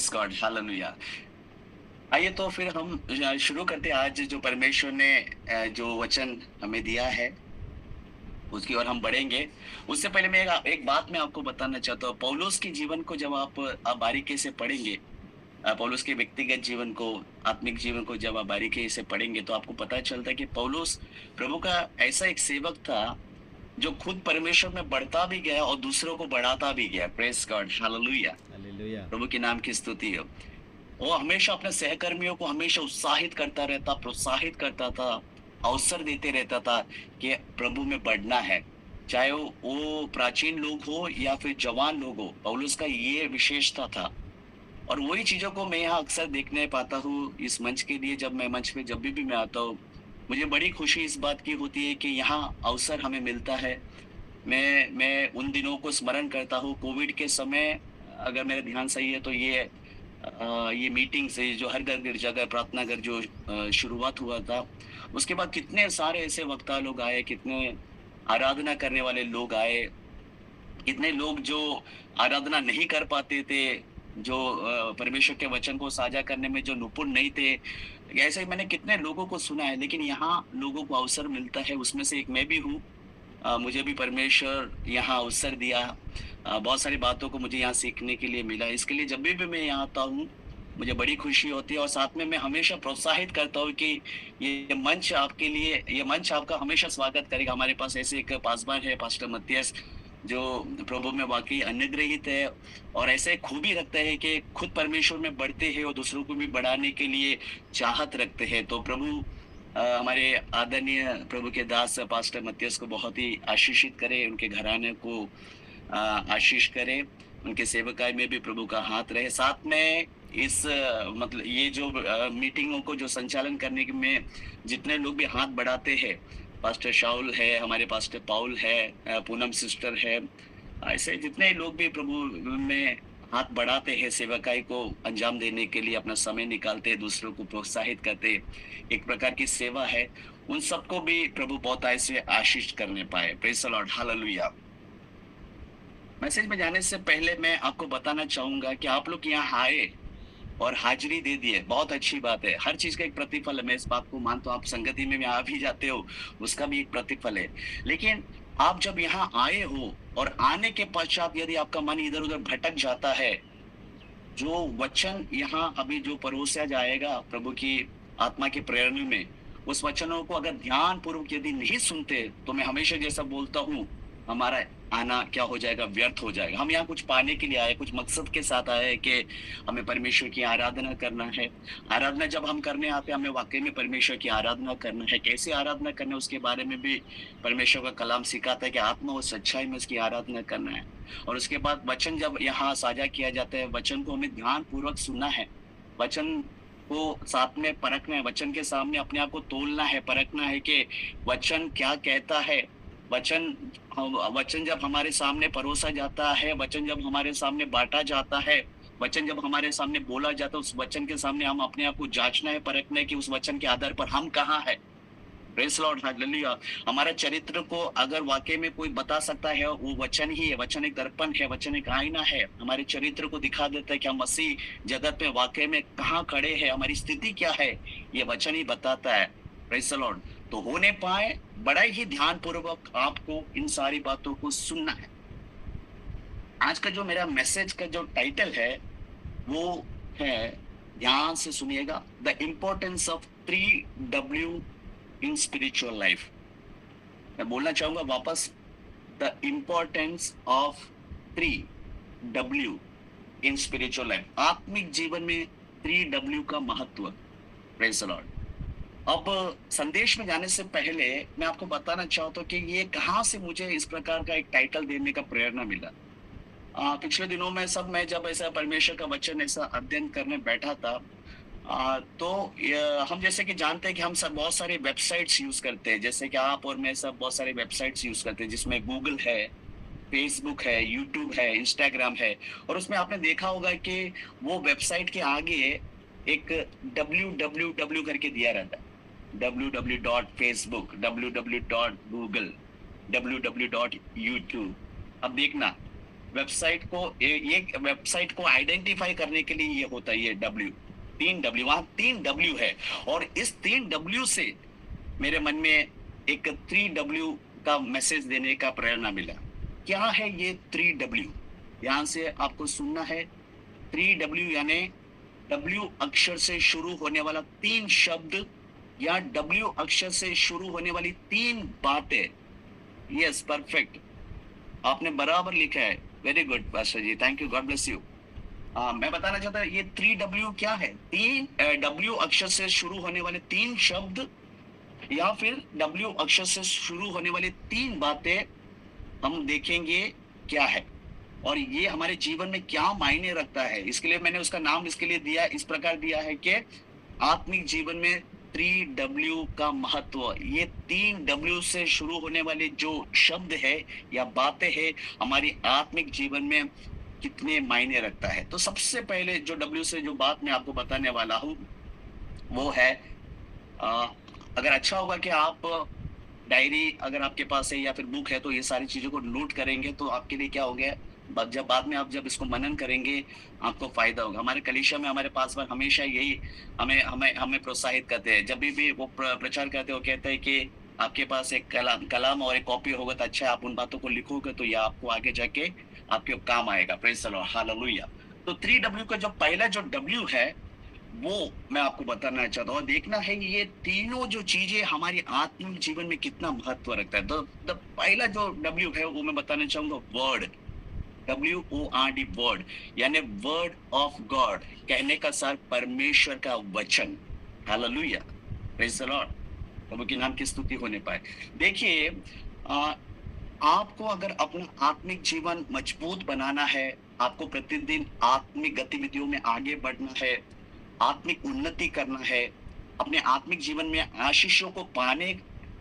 Praise God, hallelujah. आइए तो फिर हम शुरू करते हैं आज जो परमेश्वर ने जो वचन हमें दिया है, उसकी ओर हम बढ़ेंगे। उससे पहले मैं एक बात मैं आपको बताना चाहता हूँ। पौलुस के जीवन को जब आप बारीकी से पढ़ेंगे, पौलुस के व्यक्तिगत जीवन को, आत्मिक जीवन को जब आप बारीकी से पढ़ेंगे, तो आपको पता चलता है कि पौलुस प्रभु का ऐसा एक सेवक था, जो खुद परमेश्वर में बढ़ता भी गया और दूसरों को बढ़ाता भी गया। Praise God, hallelujah. हालेलुया। प्रभु के नाम की स्तुति हो। वो हमेशा अपने सहकर्मियों को हमेशा उत्साहित करता रहता, प्रोत्साहित करता था, अवसर देते रहता था कि प्रभु में बढ़ना है। चाहे वो प्राचीन लोग हो या फिर जवान लोग हो, पौलुस का ये विशेषता था। और वही चीज़ों को मैं यहाँ अक्सर देखने पाता हूँ इस मंच के लिए। जब मैं मंच पे जब भी मैं आता हूँ, मुझे बड़ी खुशी इस बात की होती है कि यहाँ अवसर हमें मिलता है। मैं उन दिनों को स्मरण करता हूँ कोविड के समय। अगर मेरा ध्यान सही है तो ये मीटिंग से जो हर घर गिरजाघर प्रार्थना घर जो शुरुआत हुआ था, उसके बाद कितने सारे ऐसे वक्ता लोग आए, कितने आराधना करने वाले लोग आए, कितने लोग जो आराधना नहीं कर पाते थे, जो परमेश्वर के वचन को साझा करने में जो निपुण नहीं थे। ऐसे ही मैंने कितने लोगों को सुना है, लेकिन यहाँ लोगों को अवसर मिलता है, उसमें से एक मैं भी हूँ। मुझे भी परमेश्वर यहाँ अवसर दिया। बहुत सारी बातों को मुझे यहाँ सीखने के लिए मिला। इसके लिए जब भी मैं यहाँ आता हूँ, मुझे बड़ी खुशी होती है और साथ में मैं हमेशा प्रोत्साहित करता हूँ कि ये मंच आपका हमेशा स्वागत करेगा। हमारे पास ऐसे एक पासवान है, पास्टर मत्तियास, जो प्रभु में वाक़ई अनुग्रहित है और ऐसे खूबी रखते हैं कि खुद परमेश्वर में बढ़ते हैं और दूसरों को भी बढ़ाने के लिए चाहत रखते हैं। तो प्रभु हमारे आदरणीय प्रभु के दास पास्टर मत्तियास को बहुत ही आशीषित करे, उनके घराने को आशीष करे, उनके सेवकाई में भी प्रभु का हाथ रहे। साथ में इस मतलब ये जो मीटिंगों को जो संचालन करने के में जितने लोग भी हाथ बढ़ाते हैं, पास्टर शाऊल है, हमारे पास्टर पाउल है, पूनम सिस्टर है, ऐसे जितने लोग भी प्रभु में हाथ बढ़ाते हैं, सेवकाई को अंजाम देने के लिए अपना समय निकालते हैं, दूसरों को प्रोत्साहित करते हैं, एक प्रकार की सेवा है। उन सबको भी प्रभु बहुत ऐसे आशीष करने पाए। Praise the lord, hallelujah. Message में जाने से पहले मैं आपको बताना चाहूँगा कि आप लोग यहाँ आए और हाज़िरी दे दिए, बहुत अच्छी बात है। हर चीज़ का एक प्रतिफल है, मैं इस बात को मानता हूँ। आप संगति में आ भी जाते हो, उसका भी एक प्रतिफल है। लेकिन आप जब यहाँ आए हो और आने के पश्चात यदि आपका मन इधर-उधर भटक जाता है, जो वचन यहाँ अभी जो परोसा जाएगा प्रभु की आत्मा की प्रेरणा में, उस वचनों को अगर ध्यानपूर्वक यदि नहीं सुनते, तो मैं हमेशा जैसा बोलता हूँ, हमारा आना क्या हो जाएगा? व्यर्थ हो जाएगा। हम यहाँ कुछ पाने के लिए आए, कुछ मकसद के साथ आए हैं कि हमें परमेश्वर की आराधना करना है। आराधना जब हम करने आते हैं, हमें वाक़ई में परमेश्वर की आराधना करना है। कैसे आराधना करना है, उसके बारे में भी परमेश्वर का कलाम सिखाता है कि आत्मा और सच्चाई में उसकी आराधना करना है। और उसके बाद वचन जब यहाँ साझा किया जाता है, वचन को हमें ध्यानपूर्वक सुनना है। वचन को साथ में परखना है, वचन के सामने अपने आप को तोलना है, परखना है कि वचन क्या कहता है। वचन वचन जब हमारे सामने परोसा जाता है, वचन जब हमारे सामने बाँटा जाता है, वचन जब हमारे सामने बोला जाता है, उस वचन के सामने हम अपने आप को जाँचना है, परखना है कि उस वचन के आधार पर हम कहाँ हैं। Praise Lord, hallelujah. हमारा चरित्र को अगर वाक़ई में कोई बता सकता है, वो वचन ही है। वचन एक दर्पण है, वचन एक आईना है। हमारे चरित्र को दिखा देता है कि हम मसीह जगत में वाक़ई में कहाँ खड़े हैं, हमारी स्थिति क्या है, ये वचन ही बताता है। Praise the Lord. तो होने पाए, बड़ा ही ध्यानपूर्वक आपको इन सारी बातों को सुनना है। आज का जो मेरा मैसेज का जो टाइटल है, वो है, ध्यान से सुनिएगा, the importance of 3 W in spiritual life. मैं बोलना चाहूंगा वापस, the importance of 3 W in spiritual life. आत्मिक जीवन में 3 डब्ल्यू का महत्व। Praise the Lord. अब संदेश में जाने से पहले मैं आपको बताना चाहता हूँ कि ये कहाँ से मुझे इस प्रकार का एक टाइटल देने का प्रेरणा मिला। पिछले दिनों में मैं जब ऐसा परमेश्वर का वचन ऐसा अध्ययन करने बैठा था, तो हम जैसे कि जानते हैं कि हम सब बहुत सारे वेबसाइट्स यूज करते हैं, जैसे कि आप और मैं सब बहुत सारे वेबसाइट्स यूज करते हैं, जिसमें गूगल है, फेसबुक है, यूट्यूब है, इंस्टाग्राम है। और उसमें आपने देखा होगा कि वो वेबसाइट के आगे एक www करके दिया रहता है। www.facebook, www.google, www.youtube। अब देखना, वेबसाइट को ये वेबसाइट को आइडेंटिफाई करने के लिए ये होता है, ये डब्ल्यू, 3 डब्ल्यू, वहां 3 डब्ल्यू है। और इस 3 डब्ल्यू से मेरे मन में एक 3 डब्ल्यू का मैसेज देने का प्रेरणा मिला। क्या है ये 3 डब्ल्यू? ध्यान से आपको सुनना है। 3 डब्ल्यू यानी डब्ल्यू अक्षर से शुरू होने वाला 3 शब्द, या डब्ल्यू अक्षर से शुरू होने वाली 3 बातें। यस, परफेक्ट, आपने बराबर लिखा है। Very good pastor ji, thank you, God bless you. मैं बताना चाहता हूँ ये 3 डब्ल्यू क्या है। 3 डब्ल्यू अक्षर से शुरू होने वाले 3 शब्द, या फिर डब्ल्यू अक्षर से शुरू होने वाली 3 बातें हम देखेंगे क्या है, और ये हमारे जीवन में क्या मायने रखता है। इसके लिए मैंने उसका नाम इसके लिए दिया, इस प्रकार दिया है कि आत्मिक जीवन में 3 डब्ल्यू का महत्व। ये 3 डब्ल्यू से शुरू होने वाले जो शब्द है या बातें हैं, हमारी आत्मिक जीवन में कितने मायने रखता है। तो सबसे पहले जो डब्ल्यू से जो बात मैं आपको बताने वाला हूँ वो है, अगर अच्छा होगा कि आप डायरी अगर आपके पास है या फिर बुक है तो ये सारी चीजों को नोट करेंगे, तो आपके लिए क्या हो गया, जब बाद में आप जब इसको मनन करेंगे आपको फायदा होगा। हमारे कलीसिया में हमारे पास पर हमेशा यही हमें हमें हमें प्रोत्साहित करते हैं। जब भी वो प्रचार करते हैं, वो कहते हैं कि आपके पास एक कलम और एक कॉपी होगा तो अच्छा है, आप उन बातों को लिखोगे तो यह आपको आगे जाके आपके काम आएगा। Praise the lord, hallelujah. तो 3 डब्ल्यू का जो पहला जो डब्ल्यू है वो मैं आपको बताना चाहता हूँ। देखना है ये तीनों जो चीजें हमारी आत्मिक जीवन में कितना महत्व रखता है। तो पहला जो डब्ल्यू है वो मैं बताना चाहूंगा वर्ड, WORD, वर्ड, यानी वर्ड ऑफ गॉड। कहने का सार परमेश्वर का वचन। हालेलुया, प्रेज़ द लॉर्ड, प्रभु के नाम की स्तुति होने पाए। देखिए, आपको अगर अपना आत्मिक जीवन मजबूत बनाना है, आपको प्रतिदिन आत्मिक गतिविधियों में आगे बढ़ना है, आत्मिक उन्नति करना है, अपने आत्मिक जीवन में आशीषों को पाने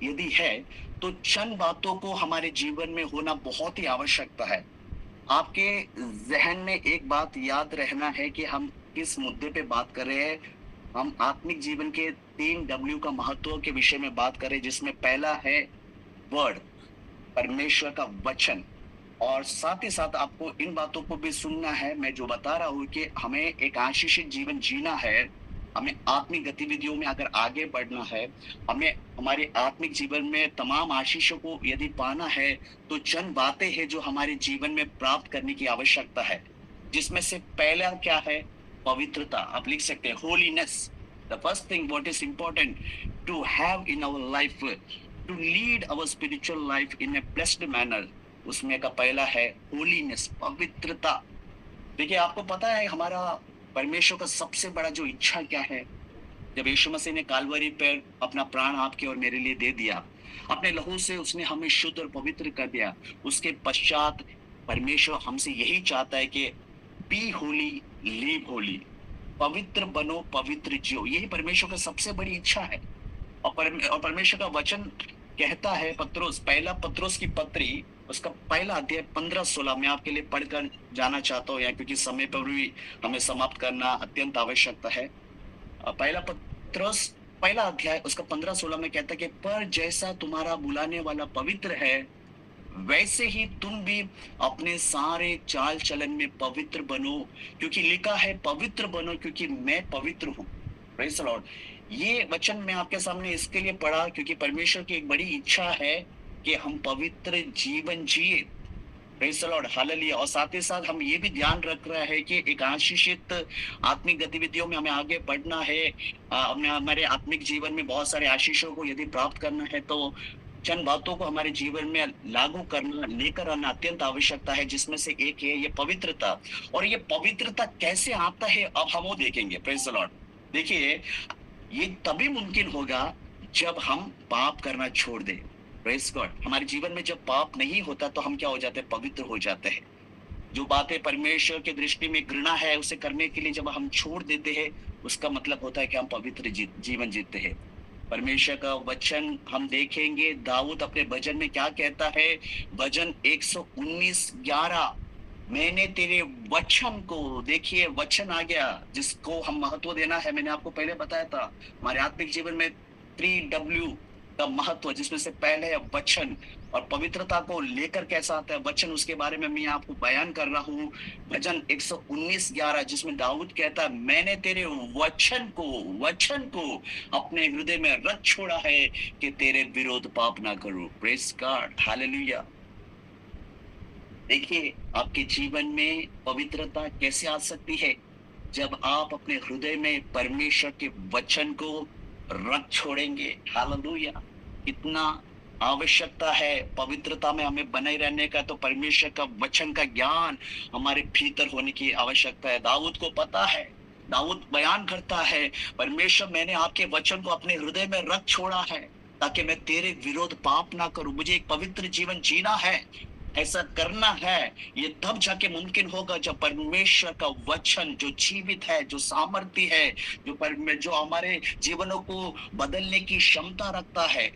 यदि है, तो चंद बातों को हमारे जीवन में होना बहुत ही आवश्यकता है। आपके जहन में एक बात याद रहना है कि हम किस मुद्दे पे बात कर रहे हैं। हम आत्मिक जीवन के 3 डब्ल्यू का महत्व के विषय में बात करें, जिसमें पहला है वर्ड, परमेश्वर का वचन। और साथ ही साथ आपको इन बातों को भी सुनना है। मैं जो बता रहा हूँ कि हमें एक आशीषित जीवन जीना है, हमें आत्मिक गतिविधियों में अगर आगे बढ़ना है, हमें हमारे आत्मिक जीवन में तमाम आशीषों को यदि पाना है, तो चंद बातें हैं जो हमारे जीवन में प्राप्त करने की आवश्यकता है। जिसमें से पहला क्या है, पवित्रता। आप लिख सकते हैं holiness. The first thing what is important to have in our life, to lead our spiritual life in a blessed manner, उसमें का पहला है होलीनेस, पवित्रता। देखिए, आपको पता है हमारा परमेश्वर का सबसे बड़ा जो इच्छा क्या है। जब यीशु मसीह ने कालवरी पर अपना प्राण आपके और मेरे लिए दे दिया, अपने लहू से उसने हमें शुद्ध और पवित्र कर दिया। उसके पश्चात परमेश्वर हमसे यही चाहता है कि बी होली, लिव होली, पवित्र बनो, पवित्र जियो। यही परमेश्वर का सबसे बड़ी इच्छा है। और परमेश्वर का वचन कहता है, पत्रोस, पहला पत्रोस की पत्री, उसका पहला अध्याय 15-16 मैं आपके लिए पढ़कर जाना चाहता हूँ, क्योंकि समय पर भी हमें समाप्त करना अत्यंत आवश्यकता है। पहला पत्रोस पहला अध्याय उसका 15-16 में कहता है कि पर जैसा तुम्हारा बुलाने वाला पवित्र है, वैसे ही तुम भी अपने सारे चाल चलन में पवित्र बनो, क्योंकि लिखा है पवित्र बनो क्योंकि मैं पवित्र हूँ। Praise the Lord. ये वचन मैं आपके सामने इसके लिए पढ़ा क्योंकि परमेश्वर की एक बड़ी इच्छा है कि हम पवित्र जीवन जिए। Praise the lord, hallelujah. और साथ ही साथ हम ये भी ध्यान रख रहा है कि एक आशीषित आत्मिक गतिविधियों में हमें आगे बढ़ना है। हमारे आत्मिक जीवन में बहुत सारे आशीषों को यदि प्राप्त करना है, तो चंद बातों को हमारे जीवन में लागू करना, लेकर आना अत्यंत आवश्यकता है, जिसमें से एक है ये पवित्रता। और ये पवित्रता कैसे आता है, अब हम वो देखेंगे। Praise the lord. देखिए, ये तभी मुमकिन होगा जब हम पाप करना छोड़ दें। Praise God. हमारे जीवन में जब पाप नहीं होता तो हम क्या हो जाते हैं, पवित्र हो जाते हैं। जो बातें परमेश्वर की दृष्टि में घृणा है, उसे करने के लिए जब हम छोड़ देते हैं, उसका मतलब होता है कि हम पवित्र जीवन जीते हैं। परमेश्वर का वचन हम देखेंगे, दाऊद अपने भजन में क्या कहता है, भजन 119:11, मैंने तेरे वचन को, देखिए वचन आ गया जिसको हम महत्व देना है। मैंने आपको पहले बताया था, हमारे आत्मिक जीवन में 3 डब्ल्यू का महत्व, जिसमें से पहले है वचन, और पवित्रता को लेकर कैसा आता है वचन, उसके बारे में मैं आपको बयान कर रहा हूँ। भजन 119:11, जिसमें दाऊद कहता है, मैंने तेरे वचन को अपने हृदय में रख छोड़ा है कि तेरे विरोध पाप ना करूं। Praise God, hallelujah. देखिए, आपके जीवन में पवित्रता कैसे आ सकती है? जब आप अपने हृदय में परमेश्वर के वचन को रख छोड़ेंगे। हालेलुया। कितना आवश्यकता है पवित्रता में हमें बने रहने का, तो परमेश्वर का वचन का ज्ञान हमारे भीतर होने की आवश्यकता है। दाऊद को पता है, दाऊद बयान करता है, परमेश्वर मैंने आपके वचन को अपने हृदय में रख छोड़ा है ताकि मैं तेरे विरोध पाप ना करूं। मुझे एक पवित्र जीवन जीना है, ऐसा करना है। ये तब जाके मुमकिन होगा जब परमेश्वर का वचन जो जीवित है, जो सामर्थ्य है, जो हमारे जीवनों को बदलने की क्षमता रखता है,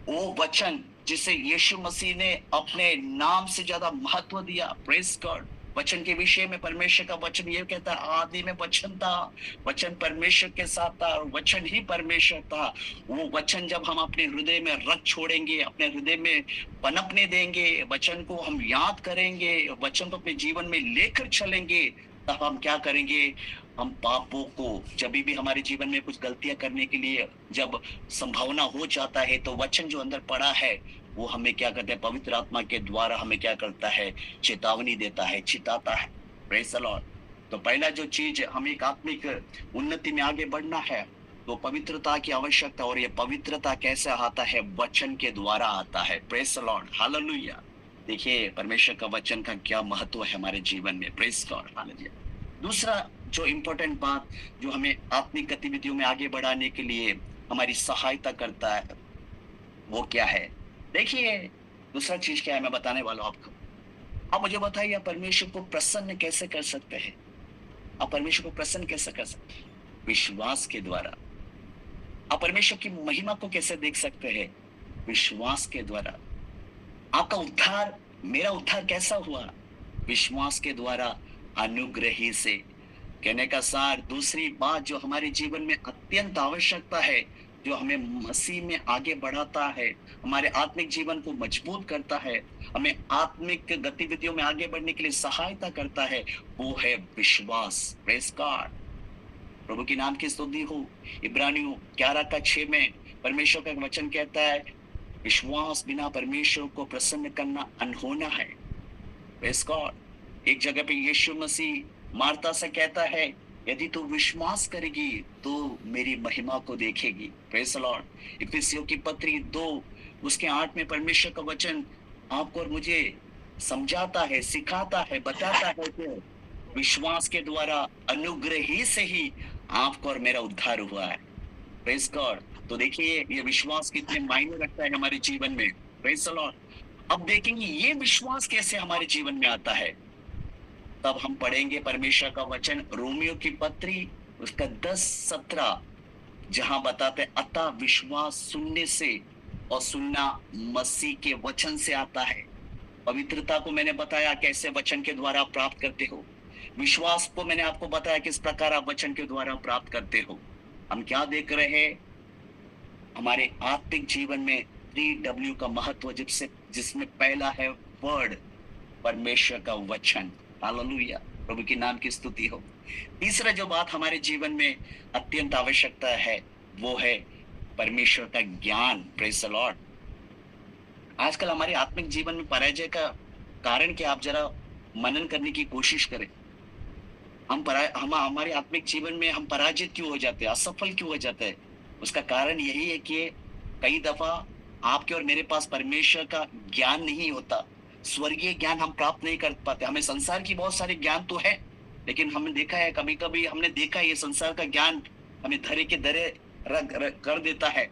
वो वचन जिसे यीशु मसीह ने अपने नाम से ज्यादा महत्व दिया। Praise God. वचन के विषय में परमेश्वर का वचन ये कहता है, आदि में वचन था, वचन परमेश्वर के साथ था और वचन ही परमेश्वर था। वो वचन जब हम अपने हृदय में रख छोड़ेंगे, अपने हृदय में पनपने देंगे, वचन को हम याद करेंगे, वचन को अपने जीवन में लेकर चलेंगे, तब हम क्या करेंगे? हम पापों को, जब भी हमारे जीवन में कुछ गलतियां करने के लिए जब संभावना हो जाता है, तो वचन जो अंदर पड़ा है वो हमें क्या करता है? पवित्र आत्मा के द्वारा हमें क्या करता है? चेतावनी देता है, चिताता है। Praise the Lord. तो पहला जो चीज, हमें एक आत्मिक उन्नति में आगे बढ़ना है, तो पवित्रता की आवश्यकता, और ये पवित्रता कैसे आता है? वचन के द्वारा आता है। Praise the lord, hallelujah. देखिए, परमेश्वर का वचन का क्या महत्व है हमारे जीवन में। Praise God, hallelujah. दूसरा जो इम्पोर्टेंट बात, जो हमें आत्मिक गतिविधियों में आगे बढ़ाने के लिए हमारी सहायता करता है, वो क्या है? देखिए, दूसरा चीज क्या है, मैं बताने वाला हूं आपको। आप मुझे बताइए, आप परमेश्वर को प्रसन्न कैसे कर सकते हैं? आप परमेश्वर को प्रसन्न कैसे कर सकते हैं? विश्वास के द्वारा। आप परमेश्वर की महिमा को कैसे देख सकते हैं? विश्वास के द्वारा। आपका उद्धार, मेरा उद्धार कैसा हुआ? विश्वास के द्वारा, अनुग्रह ही से। कहने का सार, दूसरी बात जो हमारे जीवन में अत्यंत आवश्यकता है, जो हमें मसीह में आगे बढ़ाता है, हमारे आत्मिक जीवन को मजबूत करता है, हमें आत्मिक गतिविधियों में आगे बढ़ने के लिए सहायता करता है, वो है विश्वास। प्रेज गॉड, प्रभु के नाम की स्तुति हो। इब्रानियों 11:6 में परमेश्वर का वचन कहता है, विश्वास बिना परमेश्वर को प्रसन्न करना अनहोना है। Praise God. एक जगह पे यीशु मसीह मार्था से कहता है, यदि तू विश्वास करेगी तो मेरी महिमा को देखेगी। Praise the Lord. इफिसियों की पत्री 2:8 में परमेश्वर का वचन आपको और मुझे समझाता है, सिखाता है, बताता है कि विश्वास के द्वारा, अनुग्रह ही से ही आपको और मेरा उद्धार हुआ है। Praise God. तो देखिए, ये विश्वास कितने मायने रखता है हमारे जीवन में। Praise the Lord. अब देखेंगे ये विश्वास कैसे हमारे जीवन में आता है। तब हम पढ़ेंगे परमेश्वर का वचन, रोमियो की पत्री उसका 10:17, जहां बताते, अतः विश्वास सुनने से और सुनना मसीह के वचन से आता है। पवित्रता को मैंने बताया कैसे वचन के द्वारा आप प्राप्त करते हो। विश्वास को मैंने आपको बताया किस प्रकार आप वचन के द्वारा प्राप्त करते हो। हम क्या देख रहे हैं? हमारे आत्मिक जीवन में 3W का महत्व, जिसमें पहला है वर्ड, परमेश्वर का वचन। हालेलुया, प्रभु के नाम की स्तुति हो। तीसरा जो बात हमारे जीवन में अत्यंत आवश्यकता है, वो है परमेश्वर का ज्ञान। Praise the Lord. आजकल हमारे आत्मिक जीवन में पराजय का कारण क्या, आप जरा मनन करने की कोशिश करें। हम हमारे आत्मिक जीवन में हम पराजित क्यों हो जाते हैं, असफल क्यों हो जाते हैं? उसका कारण यही है कि कई दफा आपके और मेरे पास परमेश्वर का ज्ञान नहीं होता, स्वर्गीय ज्ञान हम प्राप्त नहीं कर पाते। हमें संसार की बहुत सारे ज्ञान तो है, लेकिन हमने देखा है, कभी कभी हमने देखा है, ये संसार का ज्ञान हमें धरे के धरे कर देता है।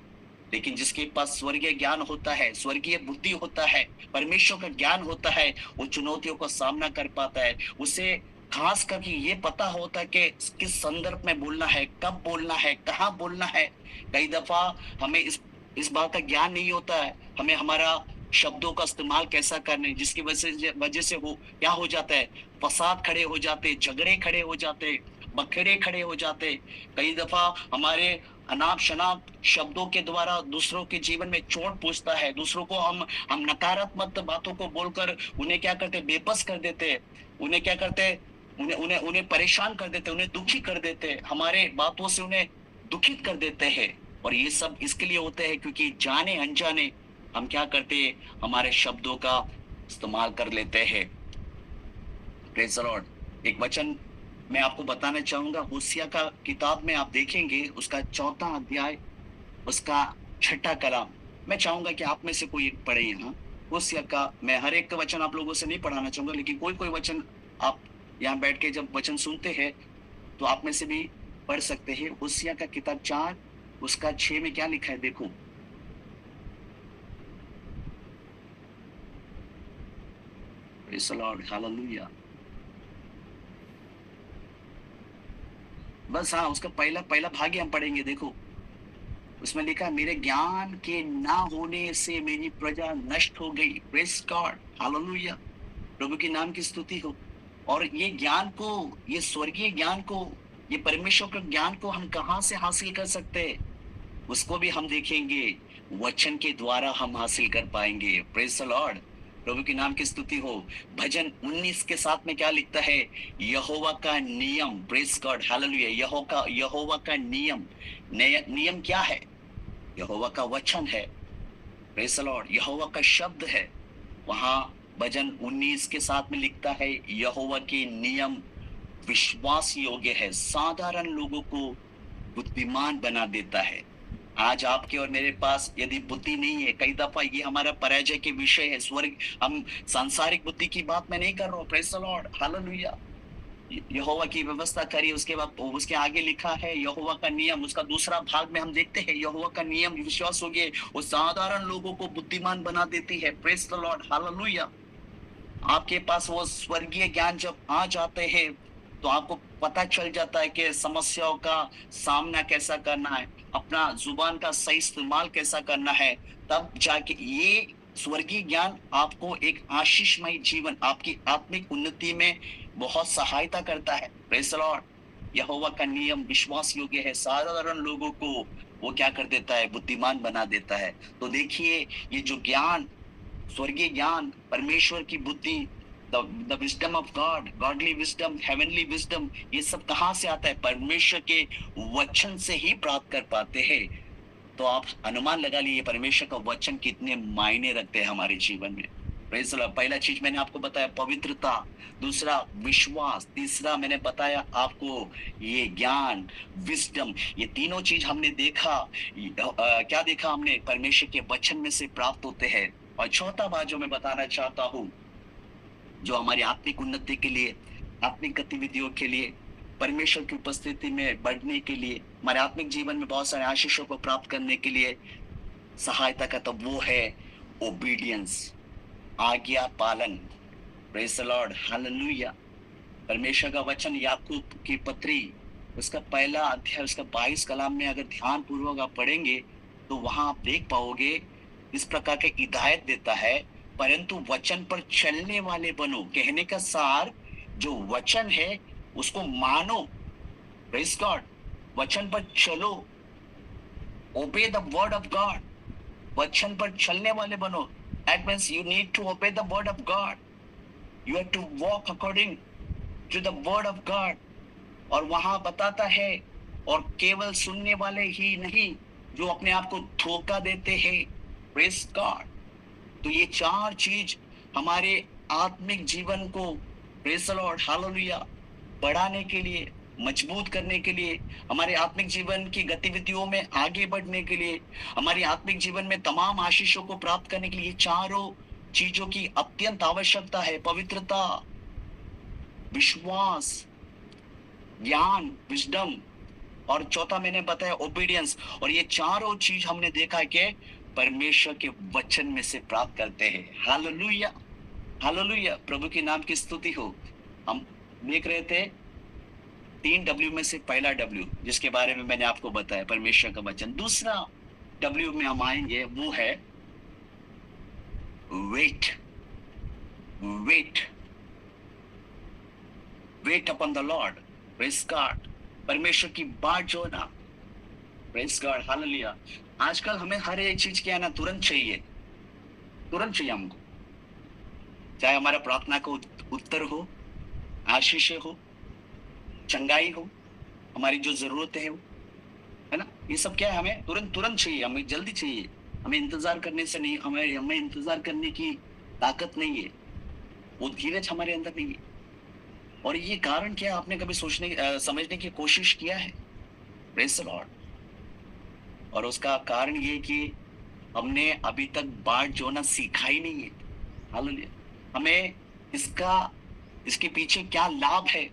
लेकिन जिसके पास स्वर्गीय ज्ञान होता है, स्वर्गीय बुद्धि होता है, परमेश्वर का ज्ञान होता है, वो चुनौतियों का सामना कर पाता है। उसे खास करके ये पता होता है कि किस संदर्भ में बोलना है, कब बोलना है, कहाँ बोलना है। कई दफा हमें इस बात का ज्ञान नहीं होता है, हमें हमारा शब्दों का इस्तेमाल कैसा करना है, जिसकी वजह से क्या हो जाता है, फसाद खड़े हो जाते, झगड़े खड़े हो जाते, बखेड़े खड़े हो जाते। कई दफा हमारे अनाप शनाप शब्दों के द्वारा दूसरों के जीवन में चोट पहुंचता है। दूसरों को हम नकारात्मक बातों को बोलकर उन्हें क्या करते, बेबस कर देते। उन्हें क्या करते, उन्हें उन्हें उन्हें परेशान कर देते, उन्हें दुखी कर देते, हमारे बातों से उन्हें दुखित कर देते हैं। और ये सब इसके लिए होते हैं क्योंकि जाने अनजाने हम क्या करते हैं, हमारे शब्दों का इस्तेमाल कर लेते हैं। Praise the Lord. एक वचन मैं आपको बताना चाहूंगा, होसिया का किताब में आप देखेंगे उसका 4था अध्याय, उसका 6ठा कलाम। मैं चाहूंगा कि आप में से कोई एक पढ़े यहाँ होसिया का। मैं हर एक का वचन आप लोगों से नहीं पढ़ाना चाहूंगा, लेकिन कोई कोई वचन आप यहाँ बैठ के जब वचन सुनते हैं तो आप में से भी पढ़ सकते हैं। होसिया का किताब 4 उसका 6 में क्या लिखा है देखो। Praise the lord, hallelujah. बस हाँ, उसका पहला पहला भाग ही हम पढ़ेंगे। देखो उसमें लिखा, मेरे ज्ञान के ना होने से मेरी प्रजा नष्ट हो गई। Praise God, hallelujah. प्रभु के नाम की स्तुति हो। और ये ज्ञान को, ये स्वर्गीय ज्ञान को, ये परमेश्वर के ज्ञान को हम कहाँ से हासिल कर सकते हैं, उसको भी हम देखेंगे। वचन के द्वारा हम हासिल कर पाएंगे। प्रेज़ द लॉर्ड, प्रभु के नाम की स्तुति हो। भजन 19 के साथ में क्या लिखता है, यहोवा का नियम। Praise God, hallelujah. यहोवा का नियम, नियम क्या है, यहोवा का वचन है। प्रेज़ द लॉर्ड, यहोवा का शब्द है। वहां भजन 19 के साथ में लिखता है, यहोवा के नियम विश्वास योग्य है, साधारण लोगों को बुद्धिमान बना देता है। आज आपके और मेरे पास यदि बुद्धि नहीं है, कई दफा ये हमारा पराजय के विषय है। स्वर्ग, हम सांसारिक बुद्धि की बात मैं नहीं कर रहा हूँ। Praise the lord, hallelujah. यहोवा की व्यवस्था करी, उसके बाद उसके आगे लिखा है यहोवा का नियम। उसका दूसरा भाग में हम देखते हैं, यहोवा का नियम विश्वास योग्य, वो साधारण लोगों को बुद्धिमान बना देती है। Praise the lord, hallelujah. आपके पास वो स्वर्गीय ज्ञान जब आ जाते हैं तो आपको पता चल जाता है कि समस्याओं का सामना कैसा करना है, अपना जुबान का सही इस्तेमाल कैसा करना है। तब जाके ये स्वर्गीय ज्ञान आपको एक आशीषमय जीवन, आपकी आत्मिक उन्नति में बहुत सहायता करता है। Praise the Lord. यहोवा का नियम विश्वास योग्य है, साधारण लोगों को वो क्या कर देता है, बुद्धिमान बना देता है। तो देखिए, ये जो ज्ञान, स्वर्गीय ज्ञान, परमेश्वर की बुद्धि, the wisdom of God, godly wisdom, heavenly wisdom, ये सब कहाँ से आता है, परमेश्वर के वचन से ही प्राप्त कर पाते हैं। तो आप अनुमान लगा लीजिए परमेश्वर का वचन कितने मायने रखते हैं हमारे जीवन में। Praise the Lord. पहला चीज मैंने आपको बताया पवित्रता, दूसरा विश्वास, तीसरा मैंने बताया आपको ये ज्ञान, विजडम। ये तीनों चीज हमने देखा। क्या देखा हमने, परमेश्वर के वचन में से प्राप्त होते हैं। और चौथा बात जो मैं बताना चाहता हूँ, जो हमारी आत्मिक उन्नति के लिए, आत्मिक गतिविधियों के लिए, परमेश्वर की उपस्थिति में बढ़ने के लिए, हमारे आत्मिक जीवन में बहुत सारे आशीषों को प्राप्त करने के लिए सहायता का, तब वो है ओबीडियंस, आज्ञा पालन। Praise the lord, hallelujah. परमेश्वर का वचन याकूब की पत्री, उसका पहला अध्याय, उसका 22 कलाम में अगर ध्यान पूर्वक आप पढ़ेंगे तो वहां आप देख पाओगे इस प्रकार के हिदायत देता है, परंतु वचन पर चलने वाले बनो। कहने का सार, जो वचन है उसको मानो। प्रेज़ गॉड, वचन पर चलो, ओबे द वर्ड ऑफ गॉड, वचन पर चलने वाले बनो। That means you need to obey the word of God, you have to walk according to the word of God. और वहां बताता है, और केवल सुनने वाले ही नहीं जो अपने आप को धोखा देते हैं। Praise God. तो ये चार चीज हमारे आत्मिक जीवन को, प्रेज़ द लॉर्ड, हालेलुया, बढ़ाने के लिए, मजबूत करने के लिए, हमारे आत्मिक जीवन की गतिविधियों में आगे बढ़ने के लिए, हमारी आत्मिक जीवन में तमाम आशीषों को प्राप्त करने के लिए चारों चीजों की अत्यंत आवश्यकता है। पवित्रता, विश्वास, ज्ञान, विजडम, और चौथा मैंने बताया ओबीडियंस। और ये चारों चीज हमने देखा है कि परमेश्वर के वचन में से प्राप्त करते हैं। हालेलुया, हालेलुया, प्रभु के नाम की स्तुति हो। हम देख रहे थे 3 W में से पहला W जिसके बारे में मैंने आपको बताया, परमेश्वर का वचन। दूसरा W में हम आएंगे, वो है wait, wait, wait upon the Lord. Praise God. परमेश्वर की बात जो ना, प्रेज़ गॉड, हालेलुया। आजकल हमें हर एक चीज़ क्या है ना, तुरंत चाहिए हमको। चाहे हमारा प्रार्थना का उत्तर हो, आशीषें हो, चंगाई हो, हमारी जो ज़रूरतें हैं वो, है ना? ये सब क्या है, हमें तुरंत-तुरंत चाहिए, हमें जल्दी चाहिए। हमें इंतज़ार करने से नहीं, हमें हमें इंतज़ार करने की ताकत नहीं है, वो धीरज हमारे अंदर नहीं है। और ये कारण क्या है, आपने कभी समझने की कोशिश किया है? Praise the Lord. और उसका कारण ये है कि हमने अभी तक बाट जोना सीखा ही नहीं है। हालेलुया। हमें इसका इसके पीछे क्या लाभ है,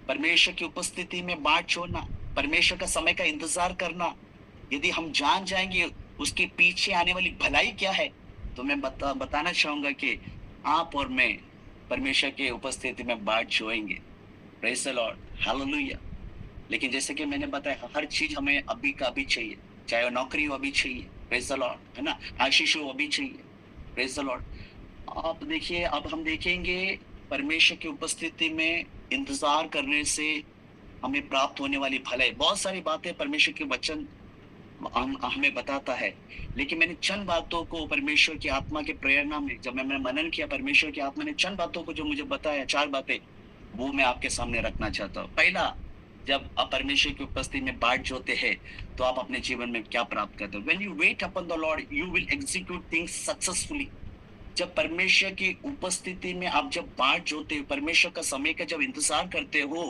परमेश्वर की उपस्थिति में बाट जोड़ना, परमेश्वर का समय का इंतजार करना, यदि हम जान जाएंगे उसके पीछे आने वाली भलाई क्या है, तो मैं बताना चाहूंगा कि आप और मैं परमेश्वर के उपस्थिति में बाट जोएंगे। Praise the lord, hallelujah. लेकिन जैसे कि मैंने बताया, हर चीज हमें अभी का अभी चाहिए। चाहे वो नौकरी हो, अभी चाहिए, प्रेज द लॉर्ड, है ना? आशीष हो, अभी चाहिए, प्रेज द लॉर्ड। आप देखिए, अब हम देखेंगे परमेश्वर की उपस्थिति में इंतजार करने से हमें प्राप्त होने वाली भलाई। बहुत सारी बातें परमेश्वर के वचन हमें बताता है, लेकिन मैंने चंद बातों को परमेश्वर की आत्मा के प्रेरणा में, जब मैंने मनन किया, परमेश्वर की आत्मा ने चंद बातों को जो मुझे बताया, 4 बातें, वो मैं आपके सामने रखना चाहता हूँ। पहला, जब आप परमेश्वर की उपस्थिति में बाट जोते हैं, तो आप अपने जीवन में क्या प्राप्त करते हो? When you wait upon the Lord, you will execute things successfully. जब परमेश्वर की उपस्थिति में आप जब बाट जोते हो, परमेश्वर का समय का जब इंतजार करते हो,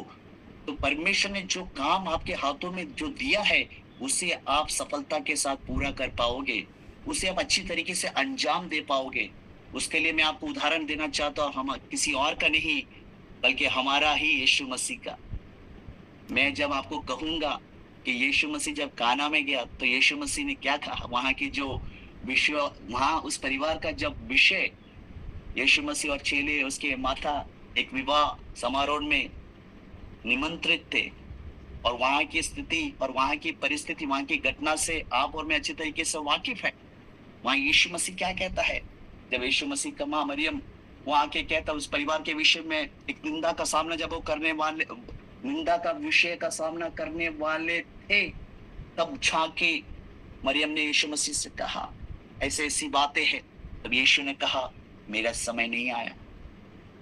तो परमेश्वर ने जो काम आपके हाथों में जो दिया है, उसे आप सफलता के साथ पूरा कर पाओगे, उसे आप अच्छी तरीके से अंजाम दे पाओगे। उसके लिए मैं आपको उदाहरण देना चाहता हूँ, हम किसी और का नहीं, बल्कि हमारा ही यीशु मसीह का। मैं जब आपको कहूंगा कि यीशु मसीह जब काना में गया, तो यीशु मसीह ने क्या कहा, वहां की जो विषय, वहां उस परिवार का जब विषय, यीशु मसीह और चेले, उसके माता एक विवाह समारोह में निमंत्रित थे, और वहां की स्थिति और वहां की परिस्थिति, वहां की घटना से आप और मैं अच्छी तरीके से वाकिफ है। वहां यीशु मसीह क्या कहता है, जब यीशु मसीह का माँ मरियम वहां के कहता, उस परिवार के विषय में एक निंदा का सामना जब वो करने वाले, निंदा का विषय का सामना करने वाले थे, तब झांके मरियम ने यीशु मसीह से कहा, ऐसे ऐसी बातें हैं। तब यीशु ने कहा, मेरा समय नहीं आया।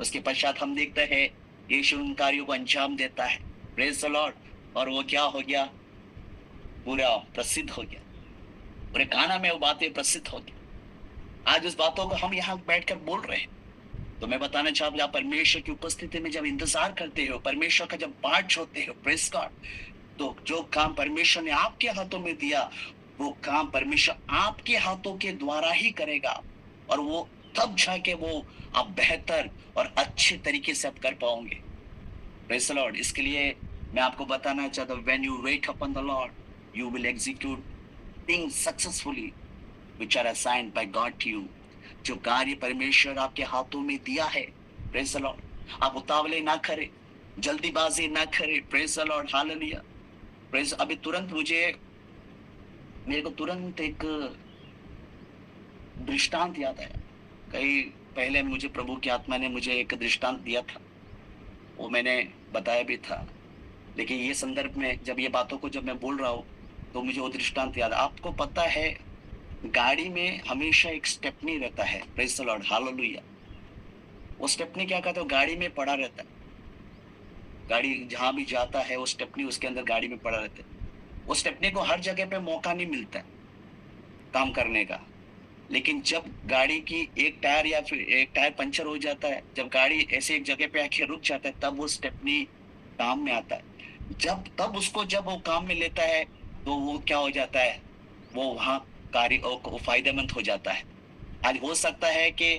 उसके पश्चात हम देखते हैं यीशु उन कार्यों को अंजाम देता है, प्रेज द लॉर्ड। और वो क्या हो गया, पूरा प्रसिद्ध हो गया, पूरे काना में वो बातें प्रसिद्ध हो गई। आज उस बातों को हम यहाँ बैठकर बोल रहे हैं। तो मैं बताना चाहूंगा, आप परमेश्वर की उपस्थिति में जब इंतजार करते हो, परमेश्वर का जब बाट जोते हो, प्रेज गॉड, तो जो काम परमेश्वर ने आपके हाथों में दिया, वो काम परमेश्वर आपके हाथों के द्वारा ही करेगा, और वो तब जाके वो आप बेहतर और अच्छे तरीके से आप कर पाओगे। Praise the Lord. इसके लिए मैं आपको बताना चाहता हूँ, when you wait upon the Lord, you will execute things successfully which are assigned by God to you. जो कार्य परमेश्वर आपके हाथों में दिया है, प्रेज द लॉर्ड, आप उतावले ना करें, जल्दीबाजी ना करें, praise the lord, hallelujah. Praise. अभी तुरंत मेरे को तुरंत एक दृष्टांत याद आया। कई पहले मुझे प्रभु की आत्मा ने मुझे एक दृष्टांत दिया था, वो मैंने बताया भी था, लेकिन ये संदर्भ में जब ये बातों को जब मैं बोल रहा हूँ, तो मुझे वो दृष्टांत याद। आपको पता है, गाड़ी में हमेशा एक स्टेपनी रहता है, प्रेज द लॉर्ड, हालेलुया। वो स्टेपनी क्या कहता है, गाड़ी में पड़ा रहता है। गाड़ी जहां भी जाता है, वो स्टेपनी उसके अंदर गाड़ी में पड़ा रहता है। वो स्टेपनी को हर जगह पे मौका नहीं मिलता है काम करने का। लेकिन जब गाड़ी की एक टायर या फिर एक टायर पंचर हो जाता है, जब गाड़ी ऐसे एक जगह पे आके रुक जाता है, तब वो स्टेपनी काम में आता है। तब उसको जब वो काम में लेता है, तो वो क्या हो जाता है, वो वहाँ कार्य वो फायदेमंद हो जाता है। आज हो सकता है कि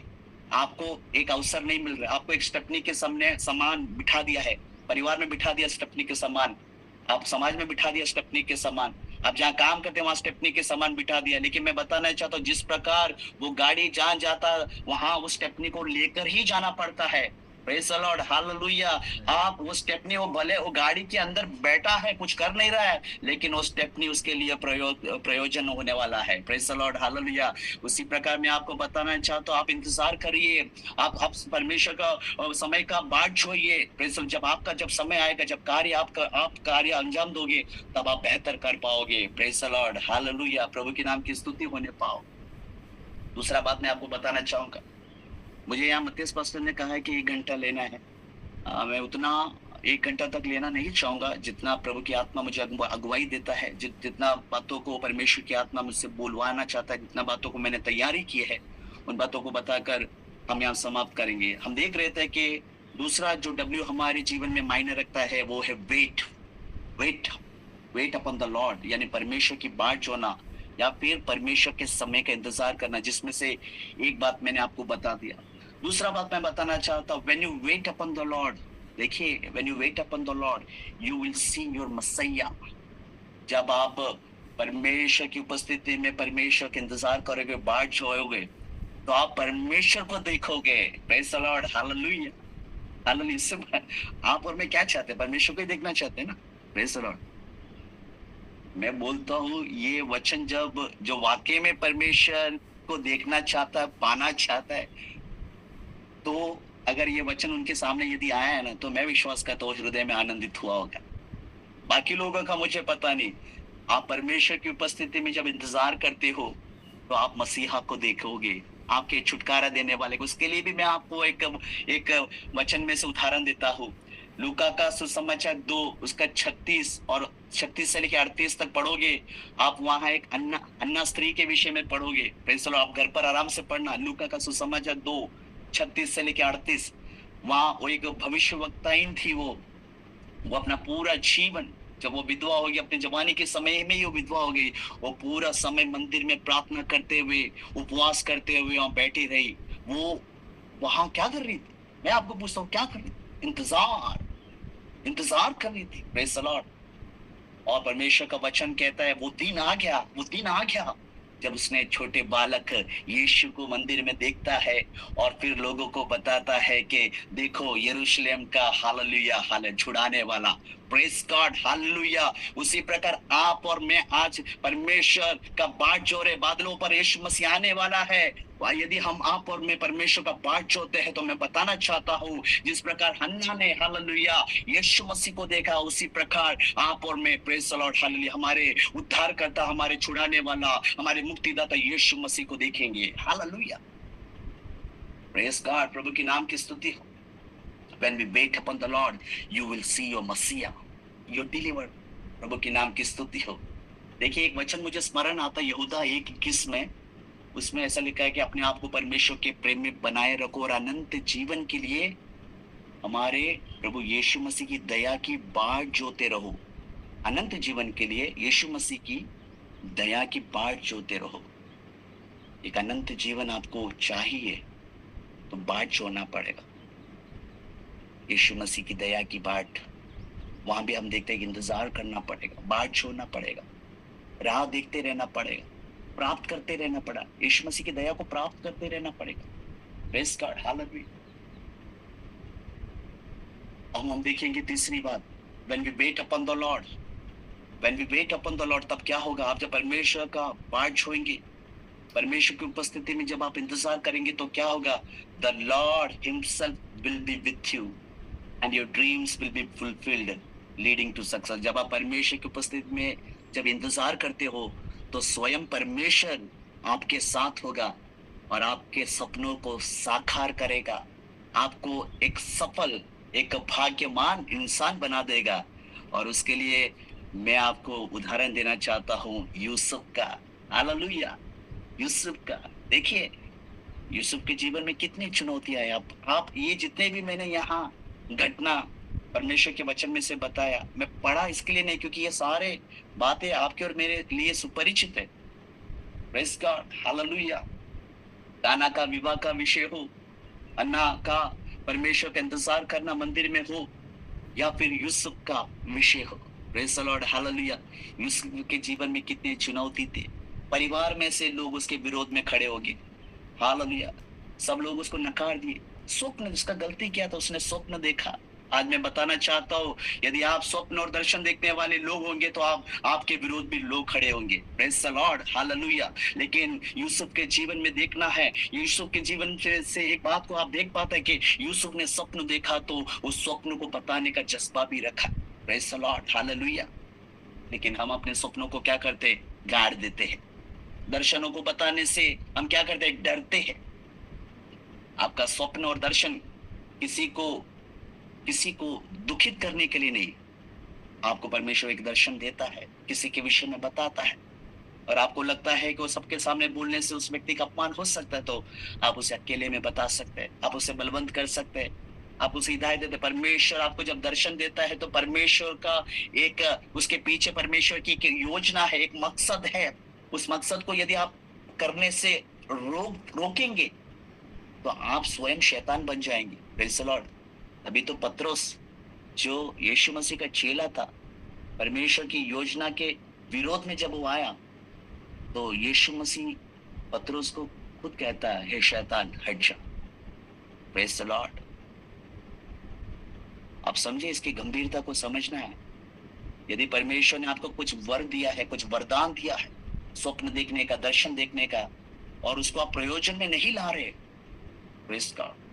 आपको एक अवसर नहीं मिल रहा, आपको एक स्टेपनी के सामने सामान बिठा दिया है, परिवार में बिठा दिया स्टेपनी के सामान, आप समाज में बिठा दिया स्टेपनी के सामान, आप जहाँ काम करते हैं वहां स्टेपनी के सामान बिठा दिया। लेकिन मैं बताना चाहता हूँ, जिस प्रकार वो गाड़ी जहाँ जाता, वहां उस स्टेपनी को लेकर ही जाना पड़ता है। Praise the lord, hallelujah. आप वो स्टेपनी, वो भले वो गाड़ी के अंदर बैठा है, कुछ कर नहीं रहा है, लेकिन वो स्टेपनी उसके लिए प्रयोजन होने वाला है। Praise the lord, hallelujah. उसी प्रकार मैं आपको बताना चाहता हूँ, आप इंतज़ार करिए, आप परमेश्वर का समय का बाट जोइए। प्रेज़ जब आपका जब समय आएगा, जब आप कार्य अंजाम दोगे, तब आप बेहतर कर पाओगे। Praise the lord, hallelujah. प्रभु के नाम की स्तुति होने पाओ। दूसरा बात मैं आपको बताना चाहूँगा, मुझे यहाँ मत्तीस पास्टर ने कहा है कि 1 घंटा लेना है। मैं उतना 1 घंटा तक लेना नहीं चाहूँगा, जितना प्रभु की आत्मा मुझे अगुवाई देता है, जितना बातों को परमेश्वर की आत्मा मुझसे बोलवाना चाहता है, जितना बातों को मैंने तैयारी की है, उन बातों को बताकर हम यहाँ समाप्त करेंगे। हम देख रहे थे कि दूसरा जो डब्ल्यू हमारे जीवन में मायने रखता है, वो है wait. Wait wait upon the Lord, यानी परमेश्वर की बाट जोना, या फिर परमेश्वर के समय का इंतजार करना, जिसमें से एक बात मैंने आपको बता दिया। दूसरा बात मैं बताना चाहता हूँ, when you wait upon the lord, देखिए, when you wait upon the Lord, you will see your messiah. जब आप परमेश्वर की उपस्थिति में परमेश्वर के इंतजार करोगे, बाट जोओगे, तो आप परमेश्वर को देखोगे। Praise the lord, hallelujah, hallelujah. इससे आप और मैं क्या चाहते हैं? परमेश्वर को ही देखना चाहते हैं ना। Praise the Lord. मैं बोलता हूँ, ये वचन जब जो वाकई में परमेश्वर को देखना चाहता है, पाना चाहता है, तो अगर ये वचन उनके सामने यदि आया है ना, तो मैं विश्वास करता हूँ हृदय में आनंदित हुआ होगा। बाकी लोगों का मुझे पता नहीं। आप परमेश्वर की उपस्थिति में जब इंतजार करते हो, तो आप मसीहा को देखोगे, आपके छुटकारा देने वाले को। उसके लिए भी मैं आपको एक वचन में से उदाहरण देता हूँ। लूका का सुसमाचार 2 उसका 36 और 36 से लेकर 38 तक पढ़ोगे, आप वहां एक अन्ना स्त्री के विषय में पढ़ोगे। प्रेज़ द लॉर्ड, आप घर पर आराम से पढ़ना। लूका का सुसमाचार 2 36 से लेकर 38, वहां वो एक भविष्यवक्ताइन थी। वो अपना पूरा जीवन, जब वो विधवा होगी, अपने जवानी के समय में ही वो विधवा हो गई, वो पूरा समय मंदिर में प्रार्थना करते हुए, उपवास करते हुए वहां बैठी रही। वो वहां क्या कर रही थी? मैं आपको पूछता हूँ, क्या कर रही थी? इंतजार कर रही थी। Praise the Lord. और परमेश्वर का वचन कहता है, वो दिन आ गया, वो दिन आ गया, जब उसने छोटे बालक यीशु को मंदिर में देखता है, और फिर लोगों को बताता है कि देखो, यरूशलेम का हालेलुया, हाल छुड़ाने वाला। Praise God, hallelujah. उसी प्रकार आप और मैं आज परमेश्वर का बाट जोड़े, बादलों पर यीशु मसीह आने वाला है। यदि हम आप और मैं परमेश्वर का बाट जोड़ते हैं, तो मैं बताना चाहता हूँ, जिस प्रकार हन्ना ने हालेलुया यीशु मसीह को देखा, उसी प्रकार आप और मैं, प्रेज़ द लॉर्ड, हालेलुया, हमारे उद्धारकर्ता, हमारे छुड़ाने वाला, हमारे मुक्तिदाता यीशु मसीह को देखेंगे। हालेलुया, प्रेज़ गॉड, प्रभु के नाम की स्तुति हो। When we wait upon the Lord, you will see your Messiah, your deliverer। प्रभु के नाम की स्तुति हो। देखिए, एक वचन मुझे स्मरण आता है, यहूदा 1:21 में। उसमें ऐसा लिखा है कि अपने आप को परमेश्वर के प्रेम में बनाए रखो, और अनंत जीवन के लिए हमारे प्रभु यीशु मसीह की दया की बाट जोते रहो। अनंत जीवन के लिए यीशु मसीह की दया की बाट जोते रहो। एक अनंत जीवन आपको चाहिए, तो बाट जोड़ना पड़ेगा। यीशु मसीह की दया की बाट, वहां भी हम देखते हैं कि इंतजार करना पड़ेगा, बाट छोड़ना पड़ेगा, राह देखते रहना पड़ेगा, प्राप्त करते रहना पड़ा, यीशु मसीह की दया को प्राप्त करते रहना पड़ेगा। Praise God, hallelujah. अब हम देखेंगे तीसरी बात, when we wait upon the Lord, when we wait upon the Lord, तब क्या होगा? आप जब परमेश्वर का बाट छोड़ेंगे, परमेश्वर की उपस्थिति में जब आप इंतजार करेंगे, तो क्या होगा? The Lord himself will be with you and your dreams will be fulfilled, leading to success। जब आप परमेश्वर की उपस्थिति में जब इंतजार करते हो, तो स्वयं परमेश्वर आपके साथ होगा और आपके सपनों को साकार करेगा, आपको एक सफल, एक भाग्यवान इंसान बना देगा। और उसके लिए मैं आपको उदाहरण देना चाहता हूँ यूसुफ का। हालेलुया, यूसुफ का। देखिए, यूसुफ के जीवन में कितनी चुनौतियां हैं। आप ये जितने भी मैंने यहाँ घटना परमेश्वर के वचन में से बताया, मैं पढ़ा इसके लिए नहीं, क्योंकि ये सारे बातें आपके और मेरे लिए सुपरिचित है। Praise God, hallelujah. दाना का विवाह का विषय हो, अन्ना का परमेश्वर का इंतजार करना मंदिर में हो, या फिर यूसुफ का विषय हो। Praise the lord, hallelujah. Yusuf के जीवन में कितने चुनौती थे। परिवार में से लोग उसके विरोध में खड़े हो गए। हालेलुया। सब लोग उसको नकार दिए, स्वप्न, उसका गलती क्या था, उसने स्वप्न देखा। आज मैं बताना चाहता हूँ, यदि आप स्वप्न और दर्शन देखने वाले लोग होंगे तो आपके विरोध भी लोग खड़े होंगे। Praise the lord, hallelujah. लेकिन यूसुफ के जीवन में देखना है, यूसुफ के जीवन से एक बात को आप देख पाते हैं कि यूसुफ ने स्वप्न देखा तो उस स्वप्न को बताने का जज्बा भी रखा। Praise the lord, hallelujah. लेकिन हम अपने सपनों को क्या करते हैं? गाड़ देते हैं। दर्शनों को बताने से हम क्या करते हैं? डरते हैं। आपका स्वप्न और दर्शन किसी को किसी को दुखित करने के लिए नहीं। आपको परमेश्वर एक दर्शन देता है, किसी के विषय में बताता है, और आपको लगता है कि वो सबके सामने बोलने से उस व्यक्ति का अपमान हो सकता है, तो आप उसे अकेले में बता सकते हैं, आप उसे बलवंत कर सकते हैं, आप उसे हिदायत देते हैं। परमेश्वर आपको जब दर्शन देता है तो परमेश्वर का एक उसके पीछे परमेश्वर की एक योजना है, एक मकसद है। उस मकसद को यदि आप करने से रोकेंगे तो आप स्वयं शैतान बन जाएंगे। Praise the Lord. अभी तो पतरस, जो यीशु मसीह का चेला था, परमेश्वर की योजना के विरोध में जब वो आया तो यीशु मसीह पतरस को खुद कहता है, हे शैतान हट जा। Praise the Lord. आप समझे, इसकी गंभीरता को समझना है। यदि परमेश्वर ने आपको कुछ वर दिया है, कुछ वरदान दिया है, स्वप्न देखने का, दर्शन देखने का, और उसको आप प्रयोजन में नहीं ला रहे, प्रेज़ गॉड,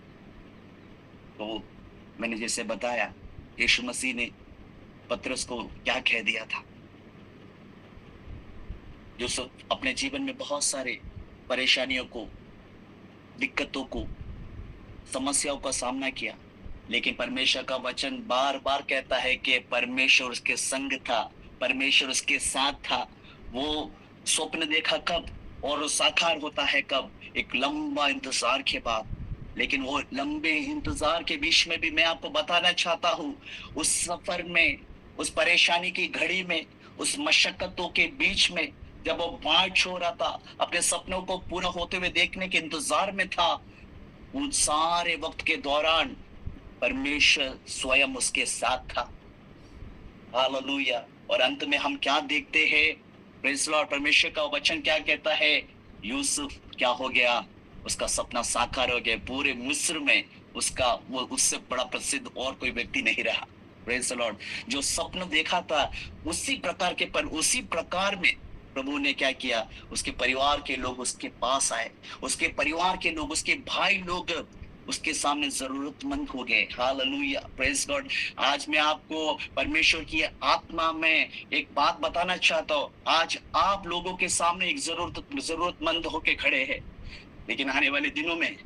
तो मैंने जैसे बताया, यीशु मसीह ने पतरस को क्या कह दिया था, जो सब अपने जीवन में बहुत सारे परेशानियों को, दिक्कतों को, समस्याओं का सामना किया, लेकिन परमेश्वर का वचन बार बार कहता है कि परमेश्वर उसके संग था, परमेश्वर उसके साथ था। वो स्वप्न देखा कब और वो साकार होता है कब? एक लंबा इंतजार के बाद। लेकिन वो लंबे इंतजार के बीच में भी मैं आपको बताना चाहता हूँ, उस सफर में, उस परेशानी की घड़ी में, उस मशक्कतों के बीच में, जब वो बाट छो रहा था, अपने सपनों को पूरा होते हुए देखने के इंतजार में था, उन सारे वक्त के दौरान परमेश्वर स्वयं उसके साथ था। हालेलुया। और अंत में हम क्या देखते हैं? Praise Lord. परमेश्वर का वचन क्या कहता है? यूसुफ क्या हो गया? उसका सपना साकार हो गया। पूरे मिस्र में उसका, वो उससे बड़ा प्रसिद्ध और कोई व्यक्ति नहीं रहा। Praise Lord. जो स्वप्न देखा था उसी प्रकार के, पर उसी प्रकार में प्रभु ने क्या किया? उसके परिवार के लोग उसके पास आए, उसके परिवार के लोग, उसके भाई लोग उसके सामने जरूरतमंद हो गए। Hallelujah, praise God. आज मैं आपको परमेश्वर की आत्मा में एक बात बताना चाहता हूँ। आज आप लोगों के सामने एक जरूरतमंद होके खड़े हैं, लेकिन आने वाले दिनों में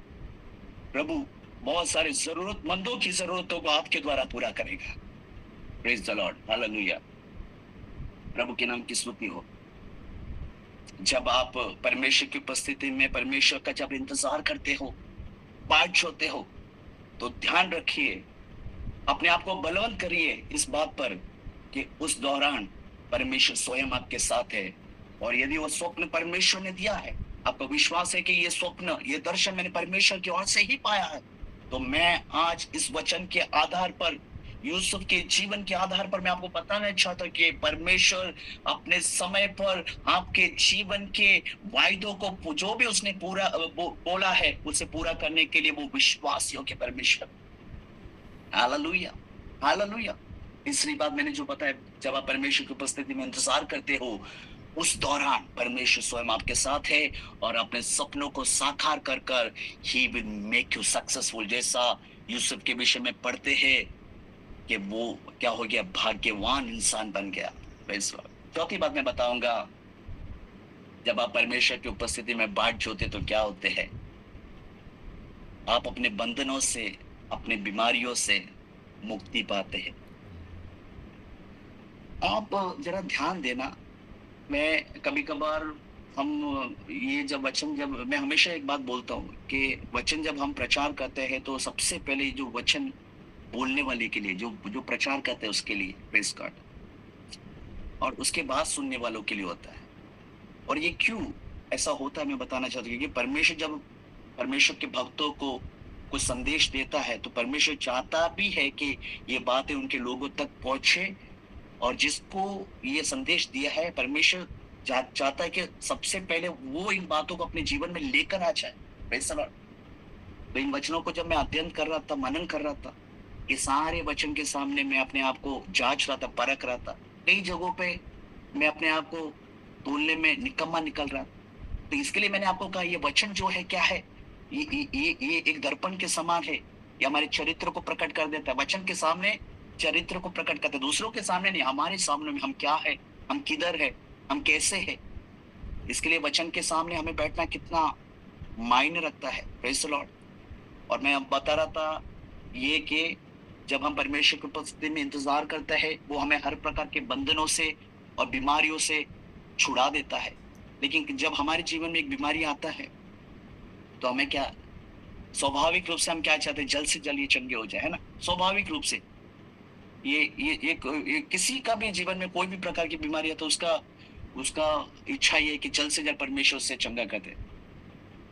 प्रभु बहुत सारे जरूरतमंदों की जरूरतों को आपके द्वारा पूरा करेगा। Praise the lord, hallelujah. प्रभु के नाम की स्तुति हो। जब आप परमेश्वर की उपस्थिति में, परमेश्वर का जब इंतजार करते हो, बाट जोते हो, तो ध्यान रखिए, अपने आप को बलवंत करिए इस बात पर कि उस दौरान परमेश्वर स्वयं आपके साथ है। और यदि वो स्वप्न परमेश्वर ने दिया है, आपको विश्वास है कि ये स्वप्न, ये दर्शन मैंने परमेश्वर की ओर से ही पाया है, तो मैं आज इस वचन के आधार पर, यूसुफ के जीवन के आधार पर मैं आपको बताना चाहता हूँ कि परमेश्वर अपने समय पर आपके जीवन के वायदों को, जो भी उसने पूरा बोला है, उसे पूरा करने के लिए वो विश्वास योग्य परमेश्वर। Hallelujah, hallelujah. तीसरी बात मैंने जो बताया, जब आप परमेश्वर की उपस्थिति में इंतजार करते हो, उस दौरान परमेश्वर स्वयं आपके साथ है और अपने सपनों को साकार कर कर he will make you successful. जैसा यूसुफ के विषय में पढ़ते हैं कि वो क्या हो गया? भाग्यवान इंसान बन गया। Praise Lord. चौथी बात मैं बताऊंगा, जब आप परमेश्वर की उपस्थिति में बाट जोते तो क्या होते हैं? आप अपने बंधनों से, अपने बीमारियों से मुक्ति पाते हैं। आप जरा ध्यान देना, मैं कभी कभार, हम ये जब वचन, जब मैं हमेशा एक बात बोलता हूँ कि वचन जब हम प्रचार करते हैं तो सबसे पहले जो वचन बोलने वाले के लिए, जो जो प्रचार करते हैं उसके लिए, प्रेज़ गॉड, और उसके बाद सुनने वालों के लिए होता है। और ये क्यों ऐसा होता है मैं बताना चाहता हूँ, क्योंकि परमेश्वर जब परमेश्वर के भक्तों को कुछ संदेश देता है तो परमेश्वर चाहता भी है कि ये बातें उनके लोगों तक पहुंचे, और जिसको ये संदेश दिया है परमेश्वर चाहता है कि सबसे पहले वो इन बातों को अपने जीवन में लेकर आ जाए। Praise the Lord. तो इन वचनों को जब मैं अध्ययन कर रहा था, मनन कर रहा था, ये सारे वचन के सामने मैं अपने आप को जांच रहा था, परख रहा था। कई जगहों पे मैं अपने आप को तोलने में निकम्मा निकल रहा था। तो इसके लिए मैंने आपको कहा, ये वचन जो है क्या है? ये एक दर्पण के समान है। ये हमारे चरित्र को प्रकट कर देता है। वचन के सामने चरित्र को प्रकट करता है, दूसरों के सामने नहीं, हमारे सामने में हम क्या है, हम किधर है, हम कैसे है। इसके लिए वचन के सामने हमें बैठना कितना मायने रखता है। Praise the Lord. और मैं अब बता रहा था ये कि जब हम परमेश्वर की उपस्थिति में इंतजार करते हैं, वो हमें हर प्रकार के बंधनों से और बीमारियों से छुड़ा देता है। लेकिन जब हमारे जीवन में एक बीमारी आता है, तो हमें क्या, स्वाभाविक रूप से हम क्या चाहते हैं, जल्द से जल्द ये चंगे हो जाए, है ना? स्वाभाविक रूप से ये किसी का भी जीवन में कोई भी प्रकार की बीमारी है, तो उसका उसका इच्छा ये है कि जल्द से जल्द परमेश्वर उससे चंगा कर दे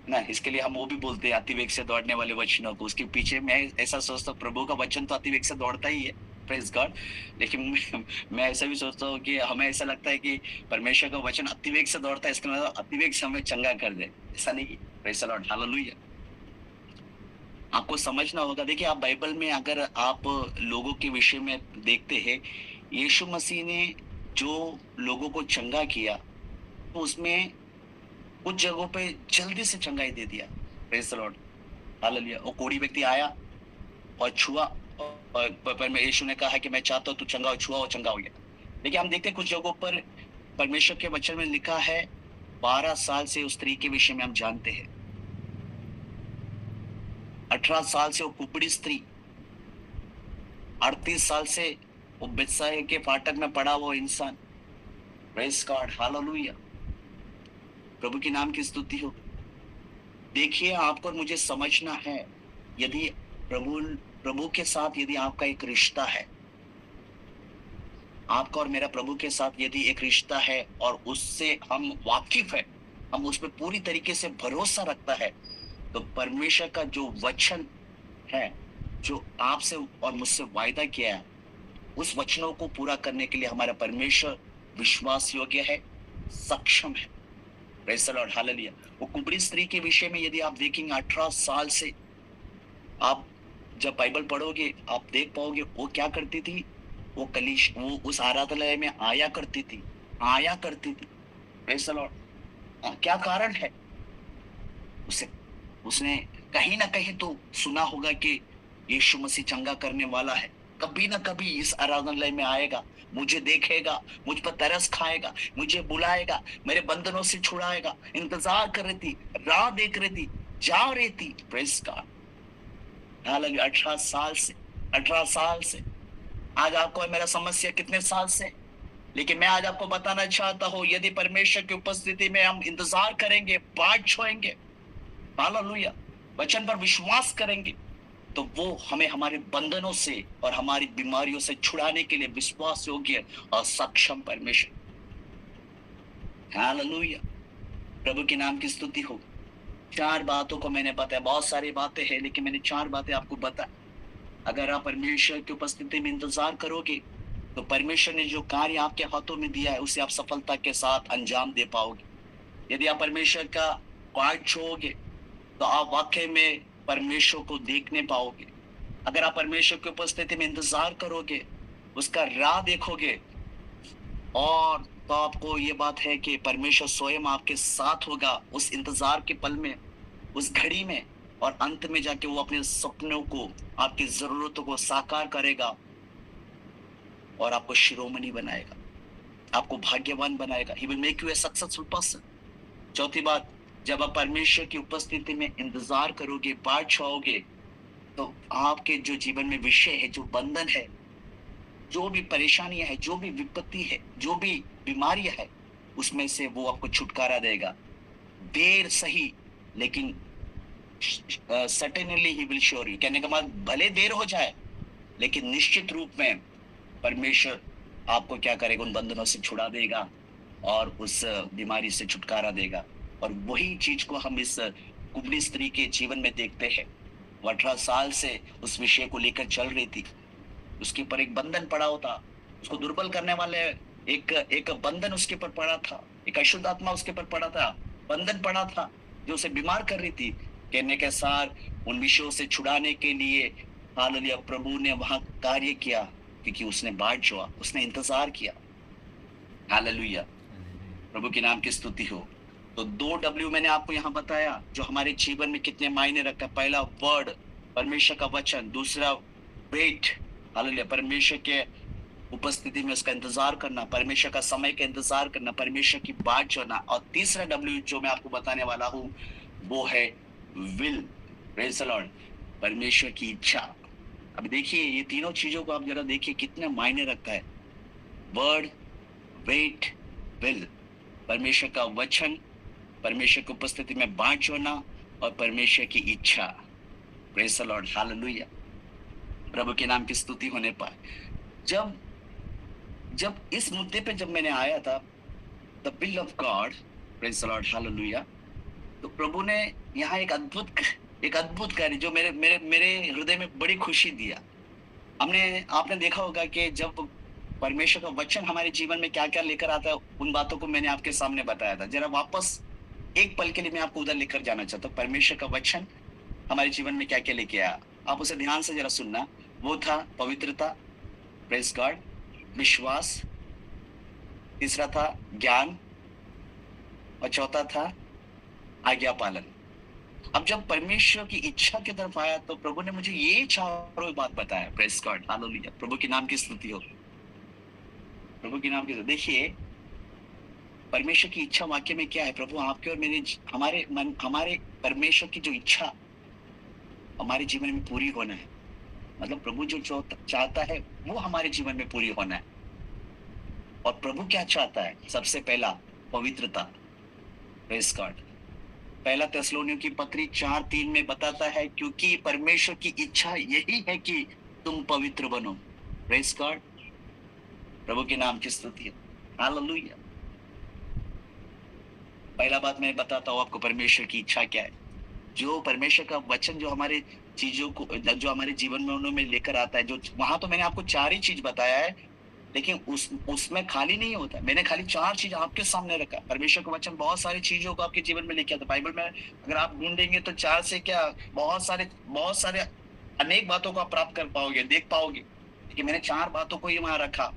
ना। इसके लिए हम वो भी बोलते हैं अतिवेग से दौड़ने वाले वचनों को। उसके पीछे मैं ऐसा सोचता हूँ, प्रभु का वचन तो अतिवेग से दौड़ता ही है, प्रेज गॉड। लेकिन मैं ऐसा भी सोचता हूँ कि हमें ऐसा लगता है कि परमेश्वर का वचन अतिवेग से दौड़ता है, इसका मतलब अतिवेग से हमें चंगा कर दे, ऐसा नहीं है। Praise the lord, hallelujah. आपको समझना होगा। देखिए, आप बाइबल में अगर आप लोगों के विषय में देखते हैं, यीशु मसीह ने जो लोगों को चंगा किया, तो उसमें कुछ जगहों पे जल्दी से चंगाई दे दिया। Praise the lord, hallelujah. वो कोढ़ी व्यक्ति आया और छुआ, और पर में यीशु ने कहा कि मैं चाहता हूँ तू चंगा हो, छुआ और चंगा हो गया। लेकिन हम देखते हैं कुछ जगहों पर परमेश्वर के वचन में लिखा है, 12 साल से उस स्त्री के विषय में हम जानते हैं। 18 साल से वो कुबड़ी स्त्री, 38 साल से वो बेतसाइदा के फाटक में पड़ा वो इंसान। Praise God, hallelujah. प्रभु के नाम की स्तुति हो। देखिए, आपको और मुझे समझना है, यदि प्रभु प्रभु के साथ यदि आपका एक रिश्ता है, आपका और मेरा प्रभु के साथ यदि एक रिश्ता है और उससे हम वाकिफ है, हम उस पे पूरी तरीके से भरोसा रखता है, तो परमेश्वर का जो वचन है, जो आपसे और मुझसे वायदा किया है, उस वचनों को पूरा करने के लिए हमारा परमेश्वर विश्वास योग्य है, सक्षम है। Praise the lord, hallelujah. वो कुबड़ी स्त्री के विषय में यदि आप देखेंगे, 18 साल से, आप जब बाइबल पढ़ोगे आप देख पाओगे वो क्या करती थी। वो उस आराधनालय में आया करती थी, आया करती थी। Praise the Lord. क्या कारण है? उसे उसने कहीं ना कहीं तो सुना होगा कि यीशु मसीह चंगा करने वाला है, कभी ना कभी इस आराधनालय में आएगा, मुझे देखेगा, मुझ पर तरस खाएगा, मुझे बुलाएगा, मेरे बंधनों से छुड़ाएगा। इंतजार कर रही थी, राह देख रही थी, जा रही थी। Praise God, hallelujah. 18 साल से, 18 साल से। आज आपको और मेरा समस्या कितने साल से, लेकिन मैं आज आपको बताना चाहता हूँ, यदि परमेश्वर की उपस्थिति में हम इंतजार करेंगे, बाट छोएंगे, हालेलुया, वचन पर विश्वास करेंगे, तो वो हमें हमारे बंधनों से और हमारी बीमारियों से छुड़ाने के लिए विश्वास योग्य और सक्षम परमेश्वर। हालेलुया, प्रभु के नाम की स्तुति हो। 4 बातों को मैंने बताया, बहुत सारी बातें हैं, लेकिन मैंने 4 बातें आपको बताई। अगर आप परमेश्वर की उपस्थिति में इंतजार करोगे, तो परमेश्वर ने जो कार्य आपके हाथों में दिया है, उसे आप सफलता के साथ अंजाम दे पाओगे। यदि आप परमेश्वर का बाट छोड़ोगे, तो आप वाकई में परमेश्वर को देखने पाओगे। अगर आप परमेश्वर की उपस्थिति में इंतजार करोगे, उसका राह देखोगे, और तो आपको ये बात है कि परमेश्वर स्वयं आपके साथ होगा उस इंतजार के पल में, उस घड़ी में, और अंत में जाके वो अपने सपनों को, आपकी जरूरतों को साकार करेगा और आपको शिरोमणि बनाएगा, आपको भाग्यवान बनाएगा। He will make you a successful person। चौथी बात, जब आप परमेश्वर की उपस्थिति में इंतजार करोगे, बाट छाओगे, तो आपके जो जीवन में विषय है, जो बंधन है, जो भी परेशानियां है, जो भी विपत्ति है, जो भी बीमारियां है, उसमें से वो आपको छुटकारा देगा। देर सही, लेकिन certainly he will sure you. कहने का मतलब, भले देर हो जाए, लेकिन निश्चित रूप में परमेश्वर आपको क्या करेगा, उन बंधनों से छुड़ा देगा और उस बीमारी से छुटकारा देगा। और वही चीज को हम इस कुबड़ी स्त्री के जीवन में देखते हैं। वो 18 साल से उस विषय को लेकर चल रही थी, उसके ऊपर एक बंधन पड़ा होता, उसको दुर्बल करने वाले एक बंधन उसके ऊपर पड़ा था, एक अशुद्ध आत्मा उसके ऊपर पड़ा था, बंधन पड़ा था जो उसे बीमार कर रही थी। कहने के सार उन विषयों से छुड़ाने के लिए हालेलुया प्रभु ने वहां कार्य किया, क्योंकि उसने बाट जोआ, उसने इंतजार किया। हालेलुया, प्रभु के नाम की स्तुति हो। तो 2 W मैंने आपको यहाँ बताया जो हमारे जीवन में कितने मायने रखता है। पहला वर्ड, परमेश्वर का वचन। दूसरा वेट, हालेलुया, परमेश्वर के उपस्थिति में उसका इंतजार करना, परमेश्वर का समय का इंतजार करना, परमेश्वर की बात जोना। और तीसरा W जो मैं आपको बताने वाला हूँ वो है विल, प्रेज़ द लॉर्ड, परमेश्वर की इच्छा। अब देखिए ये तीनों चीजों को आप जरा देखिए कितने मायने रखता है। वर्ड, वेट, विल, परमेश्वर का वचन, परमेश्वर की उपस्थिति में बात जोना और परमेश्वर की इच्छा। प्रेज़ द लॉर्ड, हालेलुया, प्रभु के नाम की स्तुति होने पाए। जब इस मुद्दे पे जब मैंने आया था, the will of God, praise the lord, hallelujah, तो प्रभु ने यहाँ एक अद्भुत कार्य जो मेरे मेरे मेरे हृदय में बड़ी खुशी दिया। आपने देखा होगा कि जब परमेश्वर का वचन हमारे जीवन में क्या क्या लेकर आता है, उन बातों को मैंने आपके सामने बताया था। जरा वापस एक पल के लिए मैं आपको उधर लेकर जाना चाहता हूँ। परमेश्वर का वचन हमारे जीवन में क्या क्या लेके आया, आप उसे ध्यान से जरा सुनना। वो था पवित्रता, प्रेज़ गॉड, विश्वास, तीसरा था ज्ञान और चौथा था आज्ञा पालन। अब जब परमेश्वर की इच्छा की तरफ आया तो प्रभु ने मुझे ये चारों बात बताया। प्रेज़ गॉड, हालेलुया, प्रभु के नाम की स्तुति हो, प्रभु के नाम की। देखिए परमेश्वर की इच्छा वाक्य में क्या है, प्रभु आपके और मेरे हमारे परमेश्वर की जो इच्छा हमारे जीवन में पूरी होना है। मतलब प्रभु जो चाहता है वो हमारे जीवन में पूरी होना है। और प्रभु क्या चाहता है? सबसे पहला पवित्रता, प्रेज़ गॉड। पहला थिस्सलुनीकियों की पत्री 4:3 में बताता है, क्योंकि परमेश्वर की इच्छा यही है कि तुम पवित्र बनो। प्रेज़ गॉड, प्रभु के नाम की स्तुति है, हालेलुया। पहला बात मैं बताता हूँ आपको परमेश्वर की इच्छा क्या है। जो परमेश्वर का वचन जो हमारे चीजों को जो हमारे जीवन में उन्होंने लेकर आता है, जो वहां तो मैंने आपको 4 ही चीज बताया है, लेकिन उसमें खाली नहीं होता। मैंने खाली 4 चीज आपके सामने रखा। परमेश्वर का वचन बहुत सारी चीजों को आपके जीवन में लेके आता है। बाइबल में अगर आप ढूंढेंगे तो 4 से क्या बहुत सारे अनेक बातों को आप प्राप्त कर पाओगे, देख पाओगे। लेकिन मैंने 4 बातों को ही वहां रखा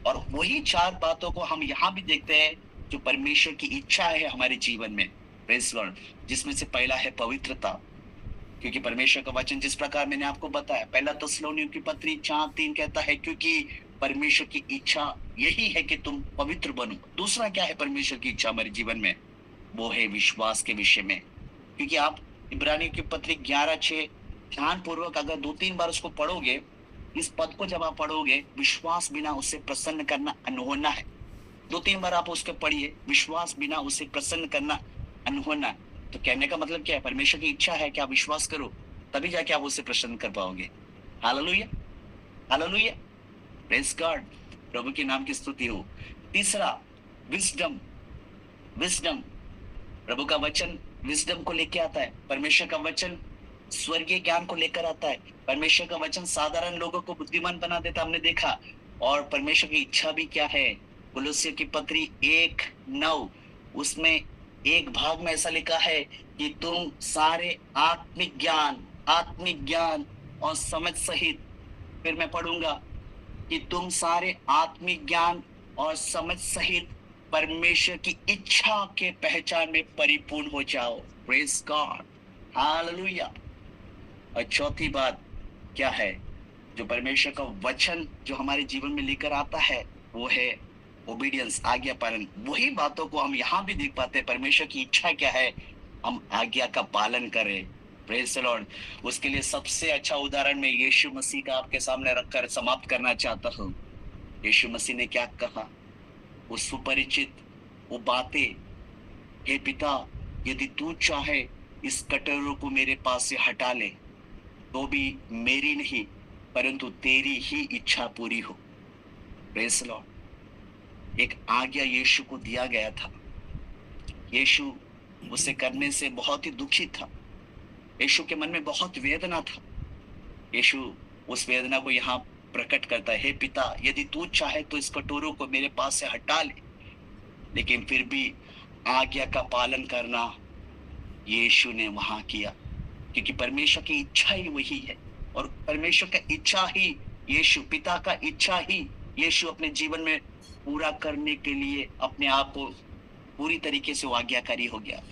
और वही 4 बातों को हम यहाँ भी देखते हैं जो परमेश्वर की इच्छा है हमारे जीवन में, प्रेज़ गॉड। जिसमें से पहला है पवित्रता, क्योंकि परमेश्वर का वचन जिस प्रकार मैंने आपको बताया, पहला थिस्सलुनीकियों की पत्री 4:3 कहता है, क्योंकि परमेश्वर की इच्छा यही है कि तुम पवित्र बनो। दूसरा क्या है परमेश्वर की इच्छा हमारे जीवन में? वो है विश्वास के विषय में। क्योंकि आप इब्रानियों की पत्री 11:6 ध्यान पूर्वक अगर 2-3 बार उसको पढ़ोगे, इस पद को जब आप पढ़ोगे, विश्वास बिना उसे प्रसन्न करना अनहोना है। 2-3 बार आप उसको पढ़िए, विश्वास बिना उसे प्रसन्न करना अनहोना। तो कहने का मतलब क्या है? परमेश्वर की इच्छा है कि आप विश्वास करो, तभी जाके आप उसे प्रसन्न कर पाओगे। हालेलुया, हालेलुया, प्रेज़ गॉड, प्रभु के नाम की स्तुति हो। तीसरा विजडम, विजडम, प्रभु का वचन विजडम को लेके आता है। परमेश्वर का वचन स्वर्गीय ज्ञान को लेकर आता है। परमेश्वर का वचन साधारण लोगों को बुद्धिमान बना देता, हमने देखा। और परमेश्वर की इच्छा भी क्या है? कुलुस्सियों की पत्री 1:9 उसमें एक भाग में ऐसा लिखा है कि तुम सारे आत्मिक ज्ञान और समझ सहित, फिर मैं पढ़ूंगा, कि तुम सारे आत्मिक ज्ञान और समझ सहित परमेश्वर की इच्छा के पहचान में परिपूर्ण हो जाओ। Praise God, hallelujah. और चौथी बात क्या है जो परमेश्वर का वचन जो हमारे जीवन में लेकर आता है? वो है ओबीडियंस, आज्ञा पालन। वही बातों को हम यहाँ भी देख पाते हैं। परमेश्वर की इच्छा क्या है? हम आज्ञा का पालन करें। Praise the Lord. उसके लिए सबसे अच्छा उदाहरण मैं यीशु मसीह का आपके सामने रखकर समाप्त करना चाहता हूँ। यीशु मसीह ने क्या कहा? वो सुपरिचित वो बातें, हे पिता, यदि तू चाहे इस कटोरे को मेरे पास से हटा ले, तो भी मेरी नहीं परंतु तेरी ही इच्छा पूरी हो। Praise the Lord. एक आज्ञा यीशु को दिया गया था। यीशु उसे करने से बहुत ही दुखी था। यीशु के मन में बहुत वेदना था। यीशु उस वेदना को यहाँ प्रकट करता है, हे पिता, यदि तू चाहे तो इस कटोरे को मेरे पास से हटा ले, लेकिन फिर भी आज्ञा का पालन करना यीशु ने वहाँ किया, क्योंकि परमेश्वर की इच्छा ही वही है, और परमेश्वर का इच्छा ही यीशु, पिता का इच्छा ही यीशु अपने जीवन में पूरा करने के लिए अपने आप को पूरी तरीके से वो आज्ञाकारी हो गया।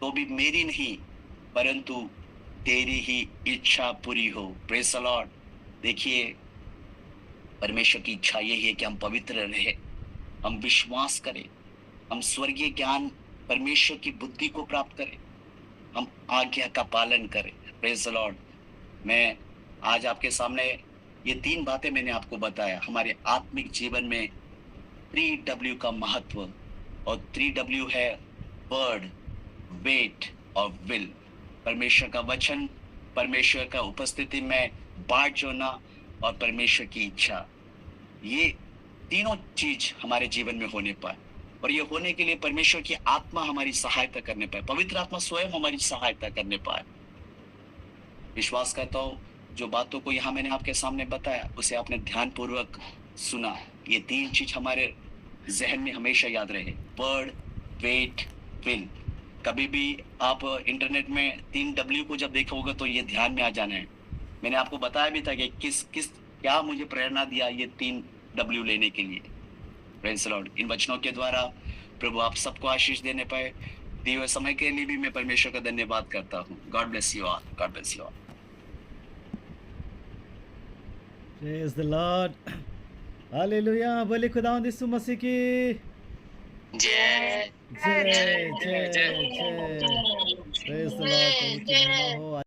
तो भी मेरी नहीं, परंतु तेरी ही इच्छा पूरी हो। Praise the lord. देखिए, परमेश्वर की इच्छा यही है कि हम पवित्र रहें, हम विश्वास करें, हम स्वर्गीय ज्ञान, परमेश्वर की बुद्धि को प्राप्त करें, हम आज्ञा का पालन करें। Praise the Lord. मैं आज आपके सामने ये 3 बातें मैंने आपको बताया, हमारे आत्मिक जीवन में 3 डब्ल्यू का महत्व, और 3 डब्ल्यू है वर्ड, वेट और विल। परमेश्वर का वचन, परमेश्वर का उपस्थिति में बाट जोना और परमेश्वर की इच्छा, ये तीनों चीज हमारे जीवन में होने पाए, और ये होने के लिए परमेश्वर की आत्मा हमारी सहायता करने पाए, पवित्र आत्मा स्वयं हमारी सहायता करने पाए। विश्वास करता हूँ जो बातों को यहाँ मैंने आपके सामने बताया उसे आपने ध्यान पूर्वक सुना। ये 3 चीज हमारे जहन में हमेशा याद रहे, वर्ड, वेट, विल। कभी भी आप इंटरनेट में 3 डब्ल्यू को जब देखा होगा तो ये ध्यान में आ जाना है। मैंने आपको बताया भी था कि किस किस क्या मुझे प्रेरणा दिया ये 3 डब्ल्यू लेने के लिए। Praise the Lord. इन वचनों के द्वारा प्रभु आप सबको आशीष देने पाए। दिए हुए समय के लिए भी मैं परमेश्वर का धन्यवाद करता हूँ। God bless you all. God bless you all. Praise the lord, hallelujah. बोले खुदावंद यीशु मसीह की जय जय जय जय। प्रेज द लॉर्ड, प्रभु की महिमा हो।